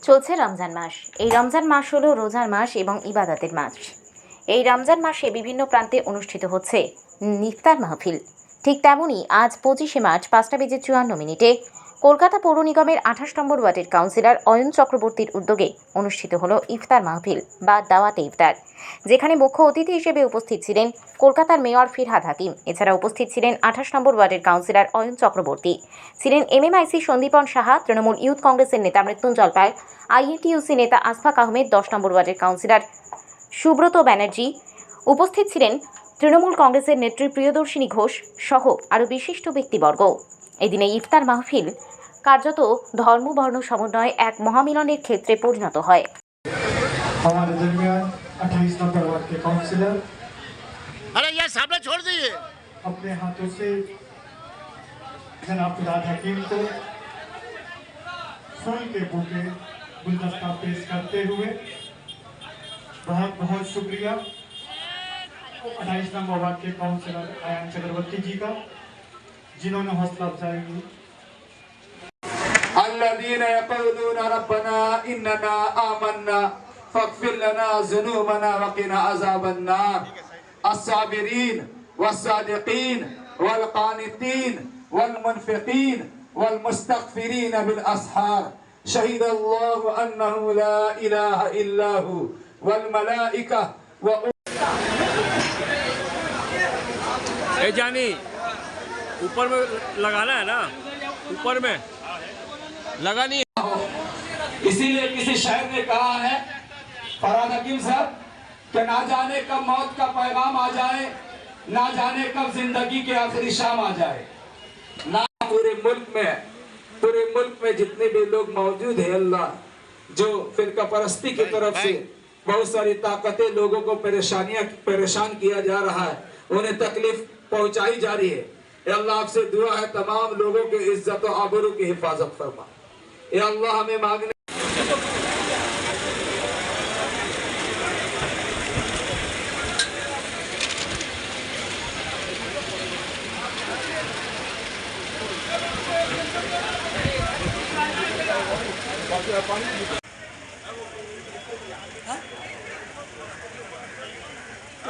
চলছে রমজান মাস। এই রমজান মাস হলো রোজার মাস এবং ইবাদতের মাস। এই রমজান মাসে বিভিন্ন প্রান্তে অনুষ্ঠিত হচ্ছে ইফতার মাহফিল। ঠিক তেমনই আজ 25শে মার্চ 5:54 কলকাতা পৌর নিগমের 28 নম্বর ওয়ার্ডের কাউন্সিলর অয়ন চক্রবর্তীর উদ্যোগে অনুষ্ঠিত হলো ইফতার মাহফিল বা দাওয়াতে ইফতার, যেখানে মুখ্য অতিথি হিসেবে উপস্থিত ছিলেন কলকাতার মেয়র ফিরহাদ হাকিম। এছাড়া উপস্থিত ছিলেন 28 নম্বর ওয়ার্ডের কাউন্সিলর অয়ন চক্রবর্তী, ছিলেন MMIC সন্দীপন সাহা, তৃণমূল ইউথ কংগ্রেসের নেতা মৃত্যুঞ্জয় পাল, INTUC নেতা আসফাক আহমেদ, 10 নম্বর ওয়ার্ডের কাউন্সিলর সুব্রত ব্যানার্জি, উপস্থিত ছিলেন তৃণমূল কংগ্রেসের নেত্রী প্রিয়দর্শিনী ঘোষ সহ আরও বিশিষ্ট ব্যক্তিবর্গ। এদিনে ইফতার মাহফিল কার্যত ধর্ম বর্ণ সমন্বয়ে এক মহামিলনের ক্ষেত্রে পরিণত হয়। हमारे दरमियान 28 नंबर वार्ड के काउंसिलर अरे यार सामने छोड़ दीजिए। अपने हाथों से जनाब फिरहाद हकीम को फूल के बुके गुलदस्ता पेश करते हुए बहुत बहुत शुक्रिया 28 नंबर वार्ड के काउंसिलर अयन चक्रवर्ती जी का, जिन्होंने हौसला अफजाई की। الذين يقولون ربنا إننا آمنا فاغفر لنا ذنوبنا وقنا عذاب النار الصابرين والصادقين والقانتين والمنفقين والمستغفرين بالأسحار شهد الله أنه لا إله إلا هو والملائكة ए जानी ऊपर में लगाना है ना, ऊपर में लगा नहीं। इसीलिए किसी शायर ने कहा है, फरहाद हकीम साहब, कि ना जाने कब मौत का पैगाम आ जाए, ना जाने कब जिंदगी के आखिरी शाम आ जाए। ना पूरे मुल्क में जितने भी लोग मौजूद हैं, अल्लाह जो फिरका परस्ती की तरफ से बहुत सारी ताकतें लोगों को परेशान किया जा रहा है, उन्हें तकलीफ पहुंचाई जा रही है। अल्लाह आपसे दुआ है तमाम लोगों की इज्जत और आबरू की हिफाजत फरमा। या अल्लाह हमें मांगने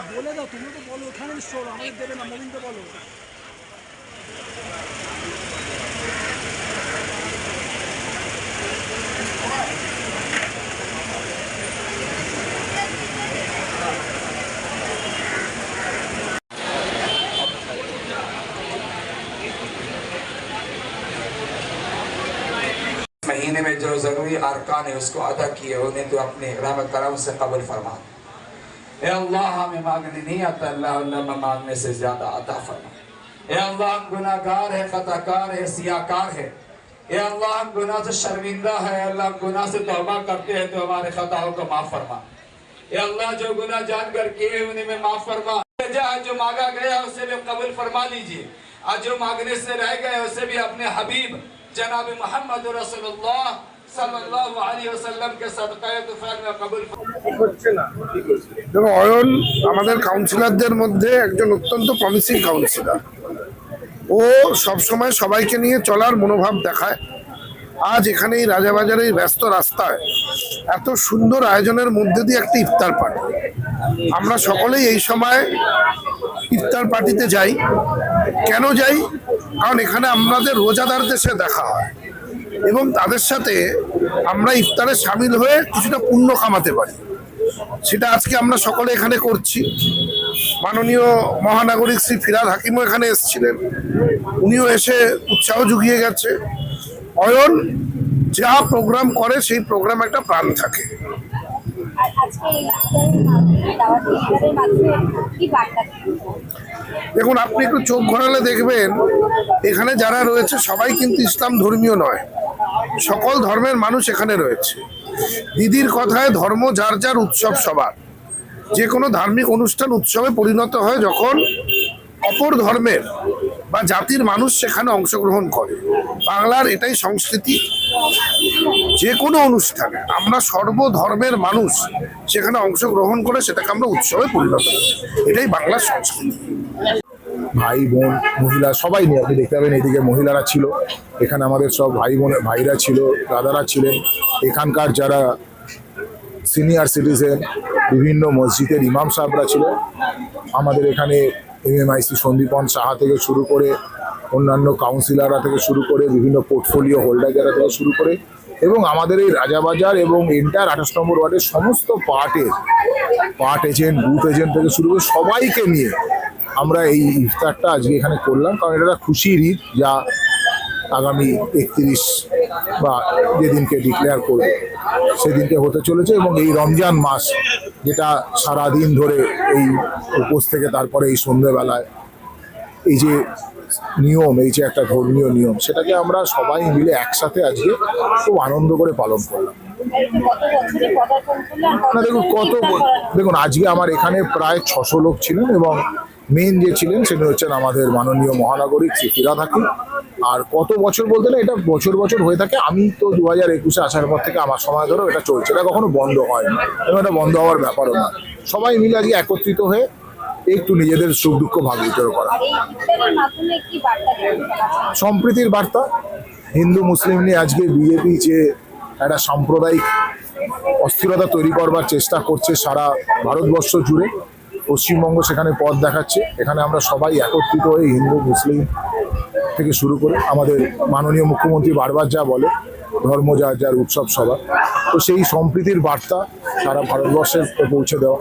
बोले दाओ, তুমি তো বলো ওখানে স্টোর আমাদের দেবে না, মমিনকে বলো। महीने में जो जरूरी अरकान है उसको अदा किए, उन्हें तो अपने रहमत करम से कबूल फरमा। ए अल्लाह हमें मांगने नहीं आता, अल्लाह मांगने से ज्यादा अता फरमा। ए अल्लाह हम गुनाहगार है, खताकार है, सियाकार है। ए अल्लाह हम गुनाह से शर्मिंदा है, अल्लाह हम गुनाह से तौबा करते हैं तो हमारे खताओं को माफ फरमा। ए अल्लाह जो गुनाह जानकर किए उन्हें में माफ फरमा। जो मांगा गया उसे भी कबूल फरमा लीजिए, और जो मांगने से रह गए उसे भी अपने हबीब जनाब मोहम्मद रसूलुल्लाह सल्लल्लाहु अलैहि वसल्लम के सदकाए तुफैल में कबूल। দেখো, অয়ন আমাদের কাউন্সিলরদের মধ্যে একজন অত্যন্ত প্রমিসিং কাউন্সিলর। ও সবসময় সবাইকে নিয়ে চলার মনোভাব দেখায়। আজ এখানে এই রাজাবাজারের এই ব্যস্ত রাস্তায় এত সুন্দর আয়োজনের মধ্যে দিয়ে একটা ইফতার পার্টি, আমরা সকলেই এই সময় ইফতার পার্টিতে যাই। কেন যাই? কারণ এখানে আমাদের রোজাদারদের সাথে দেখা হয় এবং তাদের সাথে আমরা ইফতারে সামিল হয়ে কিছুটা পুণ্য কামাতে পারি। সেটা আজকে আমরা সকলে এখানে করছি। মাননীয় মহানাগরিক শ্রী ফিরহাদ হাকিমও এখানে এসেছিলেন, উনিও এসে উৎসাহ জুগিয়ে গেছে। অয়ন যা প্রোগ্রাম করে সেই প্রোগ্রাম একটা প্রাণ থাকে। দেখুন, আপনি একটু চোখ ঘোরালে দেখবেন এখানে যারা রয়েছে সবাই কিন্তু ইসলাম ধর্মীয় নয়, সকল ধর্মের মানুষ এখানে রয়েছে। দিদির কথায় ধর্ম যার যার, উৎসব সবার। যে কোনো ধার্মিক অনুষ্ঠান উৎসবে পরিণত হয় যখন অপর ধর্মের বা জাতির মানুষ সেখানে অংশগ্রহণ করে। বাংলার এটাই সংস্কৃতি, যে কোনো অনুষ্ঠানে আমরা সর্বধর্মের মানুষ সেখানে অংশগ্রহণ করে সেটাকে আমরা উৎসবে পরিণত করি। এটাই বাংলার সংস্কৃতি। ভাই বোন মহিলা সবাই নিয়ে আপনি দেখতে পাবেন, এদিকে মহিলারা ছিল, এখানে আমাদের সব ভাই বোন ভাইরা ছিল, দাদারা ছিলেন, এখানকার যারা সিনিয়র সিটিজেন, বিভিন্ন মসজিদের ইমাম সাহেবরা ছিলেন, আমাদের এখানে MMIC সন্দীপন সাহা থেকে শুরু করে অন্যান্য কাউন্সিলররা থেকে শুরু করে বিভিন্ন পোর্টফোলিও হোল্ডার যারা থেকে শুরু করে এবং আমাদের এই রাজাবাজার এবং এন্টায়ার 28 নম্বর ওয়ার্ডের সমস্ত পার্ট এজেন্ট, বুথ এজেন্ট থেকে শুরু করে সবাইকে নিয়ে আমরা এই ইফতারটা আজকে এখানে করলাম। কারণ এটা একটা খুশির ঈদ, যা আগামী 31 বা যেদিনকে ডিক্লেয়ার করবে সেদিনকে হতে চলেছে। এবং এই রমজান মাস, যেটা সারাদিন ধরে এই উপোস থেকে তারপরে এই সন্ধ্যেবেলায় এই যে নিয়ম, এই যে একটা ধর্মীয় নিয়ম, সেটাকে আমরা সবাই মিলে একসাথে আজকে খুব আনন্দ করে পালন করলাম। না দেখুন আজকে আমার এখানে প্রায় 600 লোক ছিলেন এবং মেন যে ছিলেন সেটা হচ্ছেন আমাদের মাননীয় মহানাগরিক শ্রী ফিরহাদ হাকিম। আর কত বছর বলতে না, এটা বছর বছর হয়ে থাকে। আমি তো 2021-এ আসার পর থেকে আমার সময় ধরেও এটা চলছে, এটা কখনো বন্ধ হয়নি এবং এটা বন্ধ হওয়ার ব্যাপারও না। সবাই মিলে আজকে একত্রিত হয়ে একটু নিজেদের সুখ দুঃখ ভাগ বিতরণ করা, সম্প্রীতির বার্তা। হিন্দু মুসলিম নিয়ে আজকে বিজেপি যে একটা সাম্প্রদায়িক অস্থিরতা তৈরি করবার চেষ্টা করছে সারা ভারতবর্ষ জুড়ে, পশ্চিমবঙ্গ সেখানে পথ দেখাচ্ছে। এখানে আমরা সবাই একত্রিত হয়ে হিন্দু মুসলিম থেকে শুরু করে আমাদের মাননীয় মুখ্যমন্ত্রী বারবার যা বলে, ধর্ম যার যার উৎসব সবার, তো সেই সম্প্রীতির বার্তা সারা ভারতবর্ষে পৌঁছে দেওয়া।